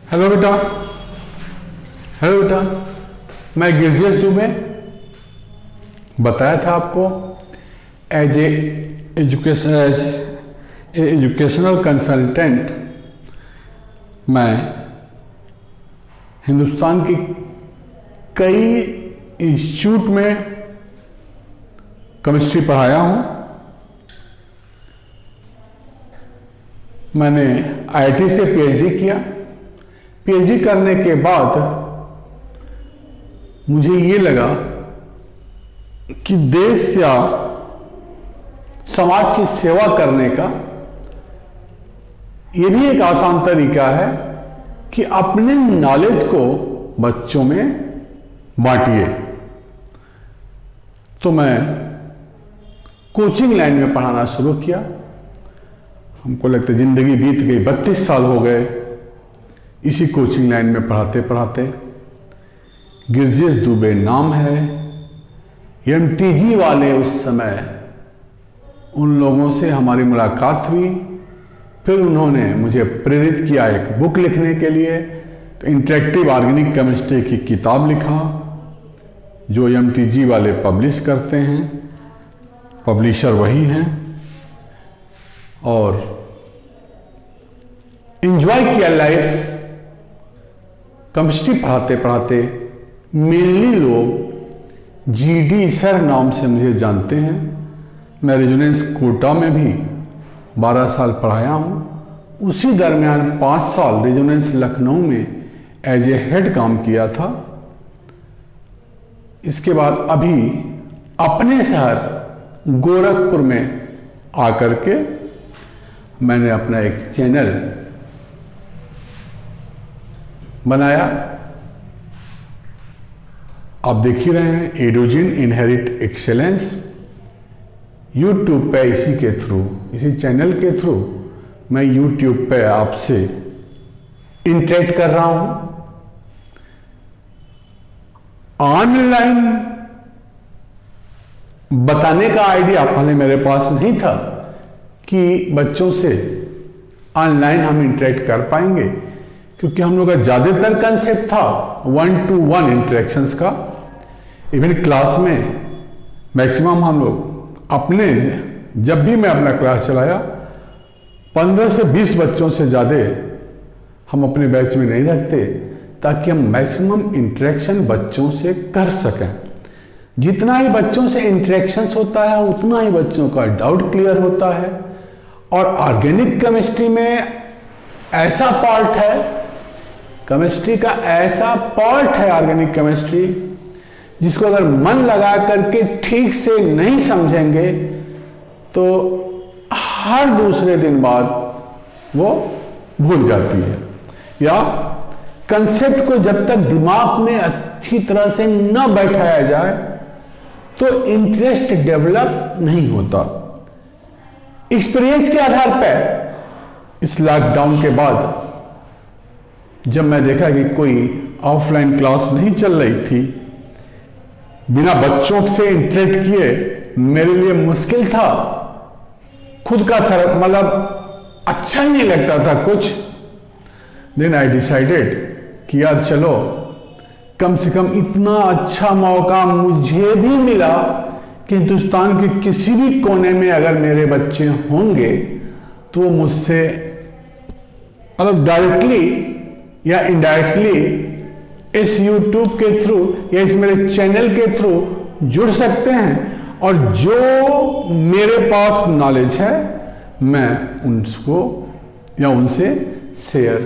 Hello बेटा। Hello बेटा, मैं गिरजेश दुबे बताया था आपको एज एजुकेशनल कंसल्टेंट मैं हिंदुस्तान की कई इंस्टीट्यूट में केमिस्ट्री पढ़ाया हूँ। मैंने आईआईटी से पीएचडी किया। पीएचडी करने के बाद मुझे ये लगा कि देश या समाज की सेवा करने का ये भी एक आसान तरीका है कि अपने नॉलेज को बच्चों में बांटिए। तो मैं कोचिंग लाइन में पढ़ाना शुरू किया। हमको लगता है जिंदगी बीत गई, 32 साल हो गए इसी कोचिंग लाइन में पढ़ाते पढ़ाते। गिरजेश दुबे नाम है। एमटीजी वाले उस समय उन लोगों से हमारी मुलाकात हुई। फिर उन्होंने मुझे प्रेरित किया एक बुक लिखने के लिए। तो इंटरेक्टिव ऑर्गेनिक केमिस्ट्री की किताब लिखा जो एमटीजी वाले पब्लिश करते हैं। पब्लिशर वही हैं। और एंजॉय किया लाइफ। केमिस्ट्री पढ़ाते पढ़ाते मेनली लोग जीडी सर नाम से मुझे जानते हैं। मैं रेजोनेंस कोटा में भी 12 साल पढ़ाया हूँ। उसी दरमियान 5 साल रेजोनेंस लखनऊ में एज ए हेड काम किया था। इसके बाद अभी अपने शहर गोरखपुर में आकर के मैंने अपना एक चैनल बनाया। आप देख ही रहे हैं, एडोजिन इनहेरिट एक्सेलेंस। यूट्यूब पे इसी के थ्रू, इसी चैनल के थ्रू मैं यूट्यूब पे आपसे इंटरेक्ट कर रहा हूं। ऑनलाइन बताने का आइडिया पहले मेरे पास नहीं था कि बच्चों से ऑनलाइन हम इंटरेक्ट कर पाएंगे, क्योंकि हम लोग का ज़्यादातर कंसेप्ट था 1-to-1 इंटरेक्शंस का। इवन क्लास में मैक्सिमम हम लोग अपने, जब भी मैं अपना क्लास चलाया 15 से 20 बच्चों से ज़्यादा हम अपने बैच में नहीं रखते, ताकि हम मैक्सिमम इंटरेक्शन बच्चों से कर सकें। जितना ही बच्चों से इंटरेक्शंस होता है उतना ही बच्चों का डाउट क्लियर होता है। और ऑर्गेनिक केमिस्ट्री में ऐसा पार्ट है, केमिस्ट्री का ऐसा पार्ट है ऑर्गेनिक केमिस्ट्री, जिसको अगर मन लगा करके ठीक से नहीं समझेंगे तो हर दूसरे दिन बाद वो भूल जाती है, या कंसेप्ट को जब तक दिमाग में अच्छी तरह से न बैठाया जाए तो इंटरेस्ट डेवलप नहीं होता। एक्सपीरियंस के आधार पर इस लॉकडाउन के बाद जब मैं देखा कि कोई ऑफलाइन क्लास नहीं चल रही थी, बिना बच्चों से इंटरेक्ट किए मेरे लिए मुश्किल था। खुद का मतलब अच्छा ही नहीं लगता था कुछ। देन आई डिसाइडेड कि यार चलो, कम से कम इतना अच्छा मौका मुझे भी मिला कि हिंदुस्तान के किसी भी कोने में अगर मेरे बच्चे होंगे तो वो मुझसे मतलब डायरेक्टली या इनडायरेक्टली इस YouTube के थ्रू या इस मेरे चैनल के थ्रू जुड़ सकते हैं। और जो मेरे पास नॉलेज है मैं उनको या उनसे शेयर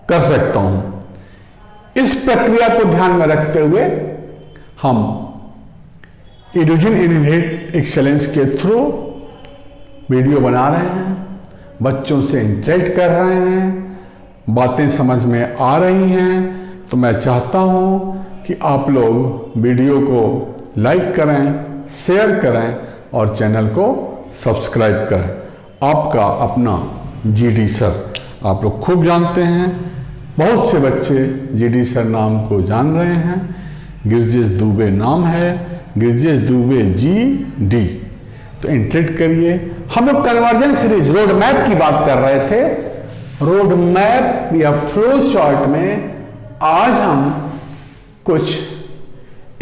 कर सकता हूं। इस प्रक्रिया को ध्यान में रखते हुए हम एडोजिन इनहेरिट एक्सेलेंस के थ्रू वीडियो बना रहे हैं, बच्चों से इंटरेक्ट कर रहे हैं, बातें समझ में आ रही हैं। तो मैं चाहता हूं कि आप लोग वीडियो को लाइक करें, शेयर करें और चैनल को सब्सक्राइब करें। आपका अपना जीडी सर। आप लोग खूब जानते हैं, बहुत से बच्चे जीडी सर नाम को जान रहे हैं। गिरजेश दुबे नाम है, गिरजेश दुबे GD। तो इंटरेक्ट करिए। हम लोग कन्वर्जन सीरीज रोड मैप की बात कर रहे थे। रोड मैप या फ्लो चार्ट में आज हम कुछ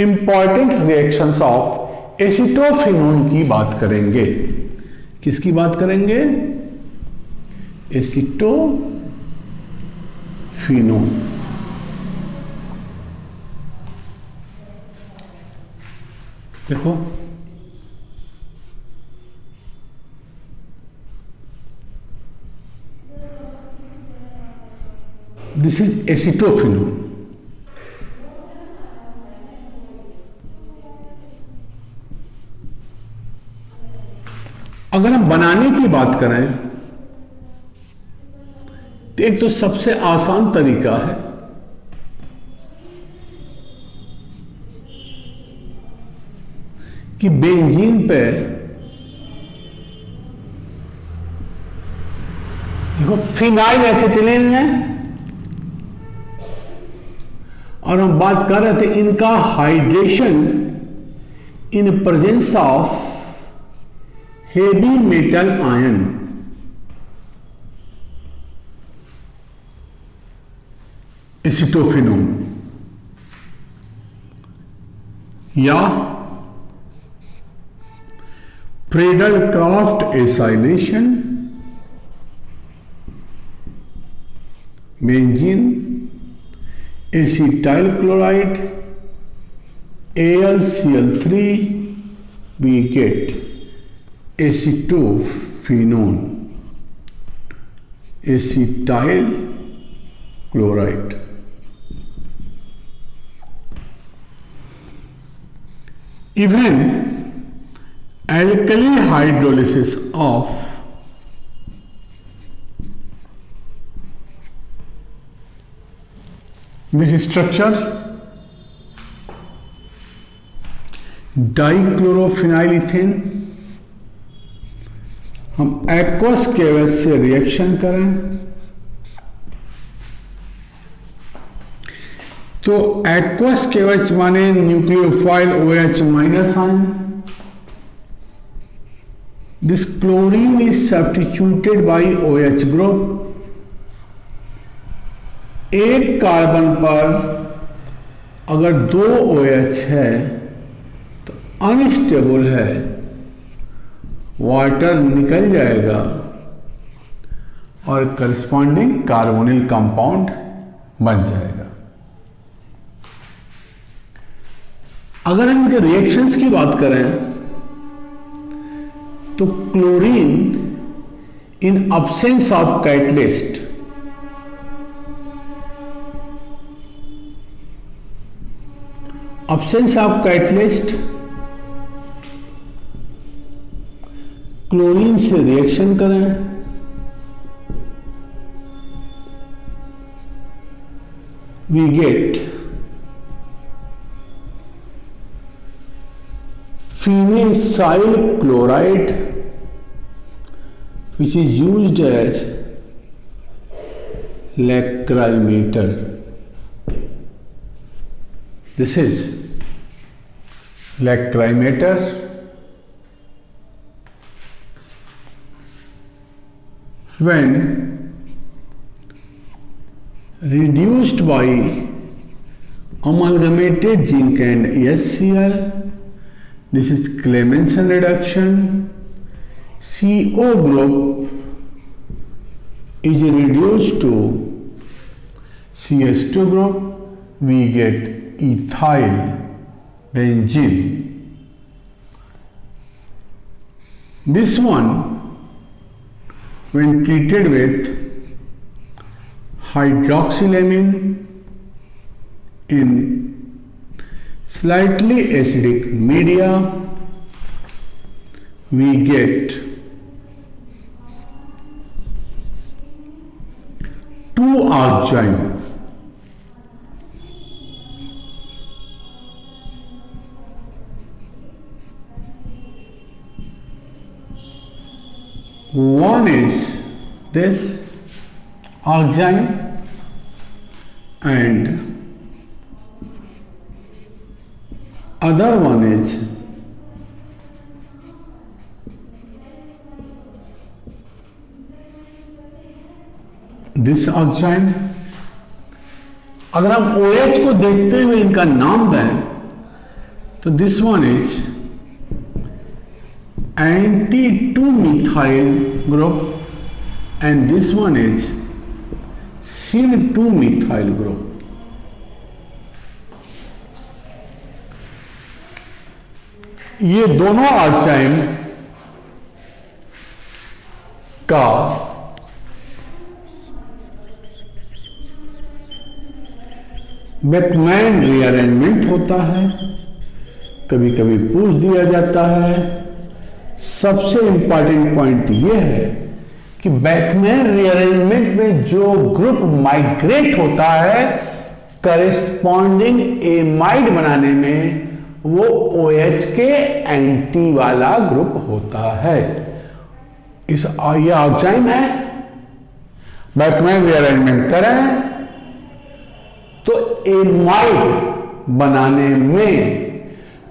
इंपॉर्टेंट रिएक्शंस ऑफ एसिटोफिनोन की बात करेंगे। किसकी बात करेंगे? एसिटोफिनोन। देखो, दिस इज एसिटोफिनोन। अगर हम बनाने की बात करें तो एक तो सबसे आसान तरीका है कि बेंजीन पे देखो फिनाइल एसिटिलीन है और हम बात कर रहे थे इनका hydration in presence of heavy metal ion. Acetophenone या Friedel Crafts acylation, benzene, acetyl chloride, AlCl3, we get acetophenone, acetyl chloride. Even alkali hydrolysis of this structure dichlorophenyl हम एक्वस केवस से रिएक्शन करें तो एक्वस केवच माने nucleophile OH minus ion. This chlorine is substituted by OH group. एक carbon पर अगर 2 OH है तो अनस्टेबल है, वाटर निकल जाएगा और करस्पॉन्डिंग कार्बोनिल कंपाउंड बन जाएगा। अगर हम इनके रिएक्शंस की बात करें तो chlorine in absence of catalyst chlorine से रिएक्शन करें we get phenyl chloride which is used as lacrimeter. This is lacrimeter. When reduced by amalgamated zinc and HCl, this is Clemmensen reduction. CO group is reduced to CS2 group. We get ethyl benzene. This one, when treated with hydroxylamine in slightly acidic media, we get 2-argyne. One is this argyne and other one is this oxide. अगर हम OH को देखते हुए इनका नाम दें तो this one is anti-2-methyl group and this one is syn-2-methyl group. ये दोनों ऑक्साइड का बेकमैन रीअरेंजमेंट होता है, कभी कभी पूछ दिया जाता है। सबसे इंपॉर्टेंट पॉइंट यह है कि बेकमैन रीअरेंजमेंट में जो ग्रुप माइग्रेट होता है करेस्पॉन्डिंग एमाइड बनाने में, वो OH के एंटी वाला ग्रुप होता है। ये ऑक्साइड है, बेकमैन रीअरेंजमेंट करें तो एमाइड बनाने में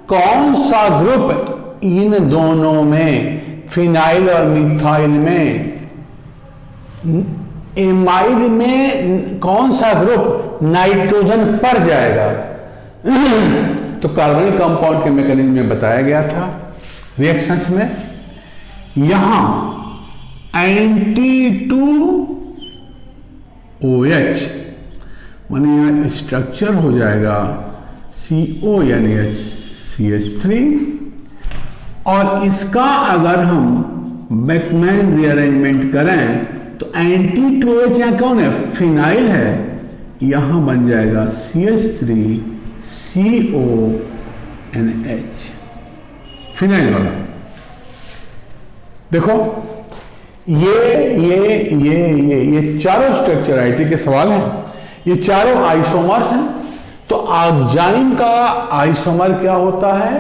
कौन सा ग्रुप इन दोनों में, फिनाइल और मिथाइल में, एमाइड में कौन सा ग्रुप नाइट्रोजन पर जाएगा? तो कार्बनिक कंपाउंड के मैकेनिज्म में बताया गया था रिएक्शंस में। यहां anti-2OH माने यहां स्ट्रक्चर हो जाएगा CONH CH3, और इसका अगर हम बेकमैन रीअरेंजमेंट करें तो anti-2OH यहां कौन है? फिनाइल है। यहां बन जाएगा CH3CONH, फिनाइल वाला। देखो ये चारों स्ट्रक्चर आईटी के सवाल हैं। ये चारों आइसोमर्स हैं। तो ऑक्साइड का आइसोमर क्या होता है?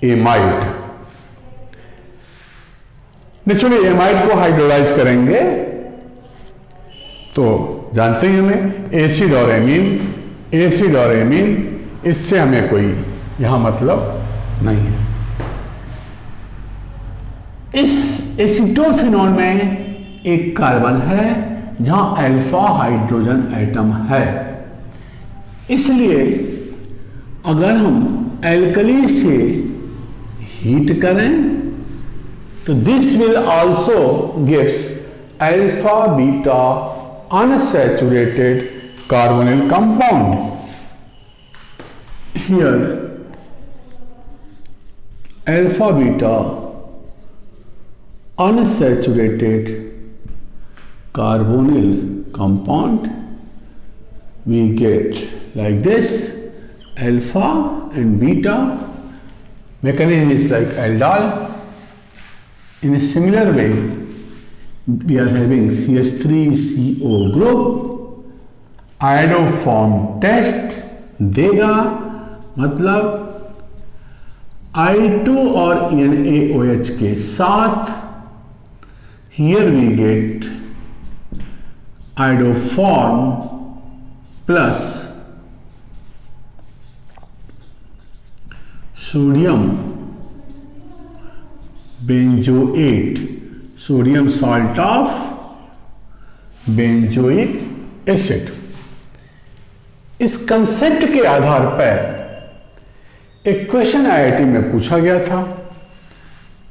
एमाइड। नेचुरली एमाइड को हाइड्रोलाइज करेंगे तो जानते हैं हमें एसिड और एमीन, इससे हमें कोई यहां मतलब नहीं है। इस एसीटोफिनोल में एक कार्बन है जहां अल्फा हाइड्रोजन एटम है, इसलिए अगर हम एल्कली से हीट करें तो this will also gives alpha beta unsaturated carbonyl compound. Here alpha beta unsaturated carbonyl compound, we get like this alpha and beta. Mechanism is like aldol. In a similar way, we are having CH3CO group. Iodoform test देगा, मतलब I2 और NaOH के साथ here we get iodoform plus sodium benzoate, sodium salt of benzoic acid। इस concept के आधार पर एक question IIT में पूछा गया था।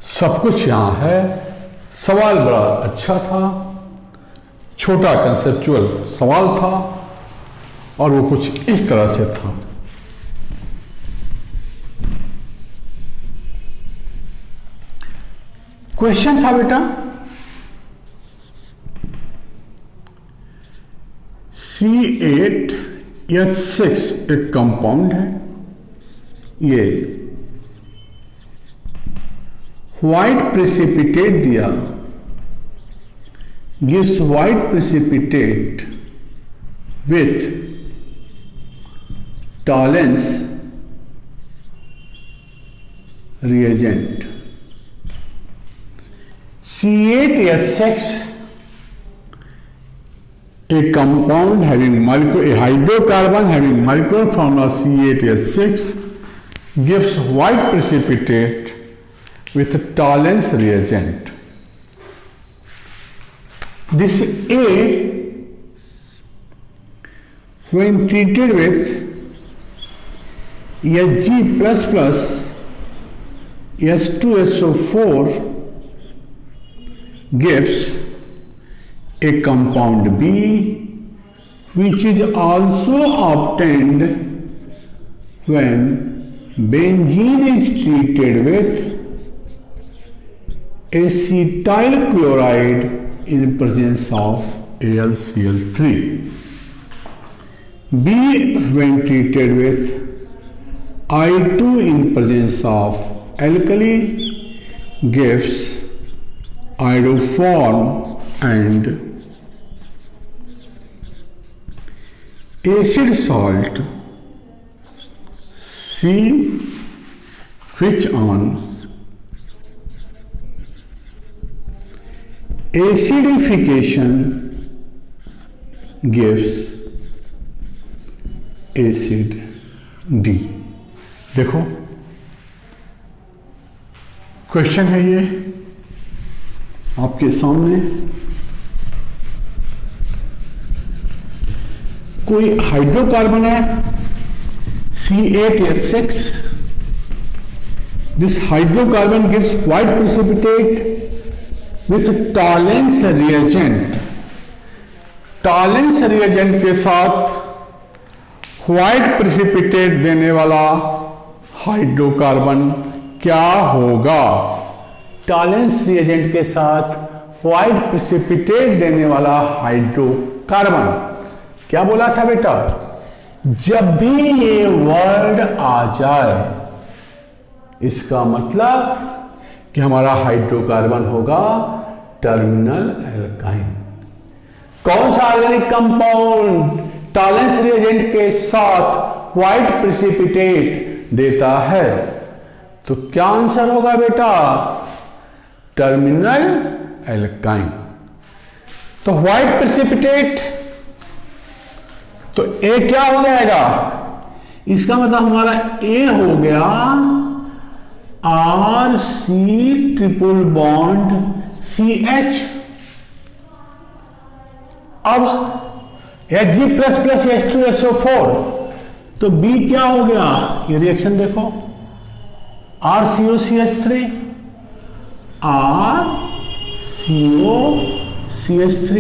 सब कुछ यहां है, सवाल बड़ा अच्छा था, छोटा कंसेप्चुअल सवाल था और वो कुछ इस तरह से था। क्वेश्चन था बेटा, C8H6 एक कंपाउंड है, ये व्हाइट प्रेसिपिटेट दिया, gives white precipitate with Tollens reagent। C8H6 a compound having a hydrocarbon having molecular formula C8H6 gives white precipitate with Tollens reagent। This A when treated with Hg plus plus H2SO4 gives a compound B, which is also obtained when benzene is treated with acetyl chloride in presence of AlCl3. B, when treated with I2 in presence of alkali, gives iodoform and acid salt C, which on acidification gives acid D। देखो question है ये आपके सामने, कोई hydrocarbon है C8H6, this hydrocarbon gives white precipitate with Tollens reagent. Tollens reagent के साथ white precipitate देने वाला हाइड्रोकार्बन क्या होगा? टॉलेंस रिएजेंट के साथ व्हाइट प्रेसिपिटेट देने वाला हाइड्रोकार्बन क्या बोला था बेटा? जब भी ये वर्ड आ जाए इसका मतलब कि हमारा हाइड्रोकार्बन होगा टर्मिनल एल्काइन। कौन सा ऑर्गेनिक कंपाउंड टॉलेंस रिएजेंट के साथ व्हाइट प्रेसिपिटेट देता है? तो क्या आंसर होगा बेटा? Terminal alkyne. तो व्हाइट प्रेसिपिटेट, तो ए क्या हो जाएगा? इसका मतलब हमारा ए हो गया RC ट्रिपल बॉन्ड CH। अब Hg प्लस प्लस H2SO4, तो B क्या हो गया? ये रिएक्शन देखो, RCOCH3 RCOCH3।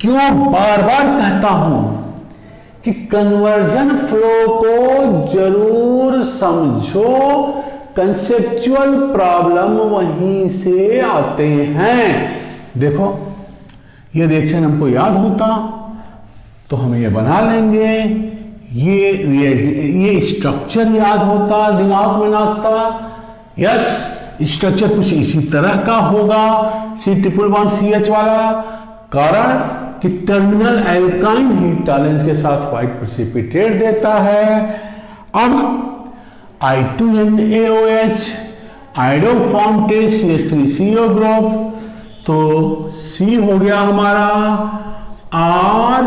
क्यों बार बार कहता हूं कि कन्वर्जन फ्लो को जरूर समझो, कंसेप्चुअल प्रॉब्लम वहीं से आते हैं। देखो ये रिएक्शन हमको याद होता तो हम ये बना लेंगे, ये स्ट्रक्चर याद होता, दिमाग में नाचता, यस स्ट्रक्चर कुछ इसी तरह का होगा, C ट्रिपल बॉन्ड CH वाला, कारण कि टर्मिनल एल्काइन ही टॉलेंस के साथ व्हाइट प्रेसिपिटेट देता है। अब I2NaOH iodoform test CH3CO group, तो C हो गया हमारा RCOONA,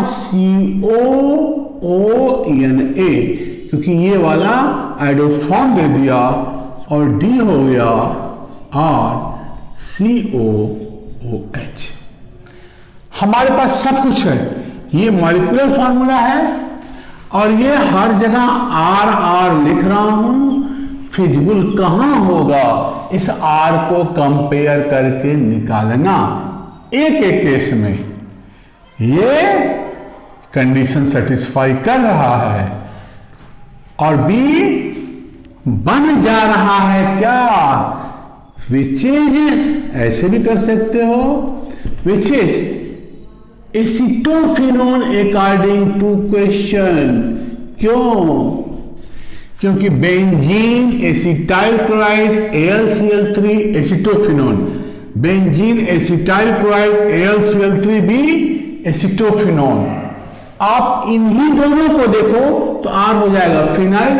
क्योंकि ये वाला आइडोफॉर्म दे दिया, और D हो गया RCOOH। हमारे पास सब कुछ है, ये मॉलिक्यूलर फॉर्मूला है और ये हर जगह RR लिख रहा हूं। फिजिबल कहां होगा इस R को कंपेयर करके निकालना एक एक केस में। ये कंडीशन सेटिस्फाई कर रहा है और B बन जा रहा है क्या? विच इज, ऐसे भी कर सकते हो, which is acetophenone according to question. क्यों? क्योंकि benzene acetyl chloride AlCl3 acetophenone, benzene acetyl chloride AlCl3 भी एसिटोफिनोन। आप इन्हीं दोनों को देखो तो R हो जाएगा फिनाइल।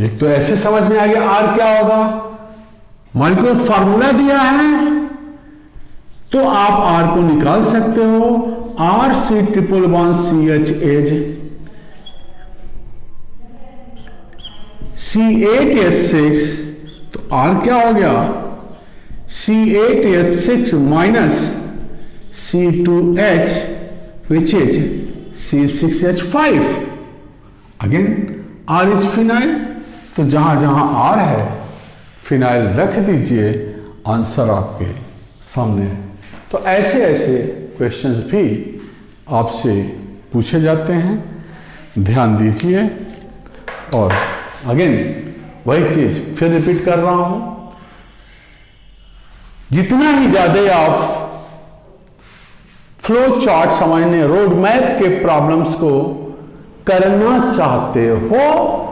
एक तो ऐसे समझ में आ गया R क्या होगा, मॉलिक्यूलर फार्मूला दिया है तो आप R को निकाल सकते हो। RC triple bond CH as C8H6, तो R क्या हो गया? C8H6 minus C2H which is C6H5. Again R is phenyl, तो जहां जहां R है फिनाइल रख दीजिए, आंसर आपके सामने है। तो ऐसे ऐसे क्वेश्चंस भी आपसे पूछे जाते हैं, ध्यान दीजिए। और अगेन वही चीज फिर रिपीट कर रहा हूं, जितना ही ज्यादा आप फ्लो चार्ट समझने, रोड मैप के प्रॉब्लम्स को करना चाहते हो,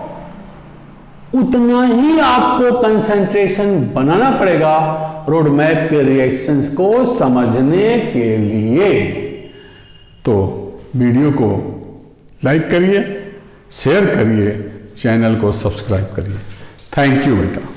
उतना ही आपको कंसंट्रेशन बनाना पड़ेगा रोड मैप के रिएक्शंस को समझने के लिए। तो वीडियो को लाइक करिए, शेयर करिए, चैनल को सब्सक्राइब करिए। थैंक यू बेटा।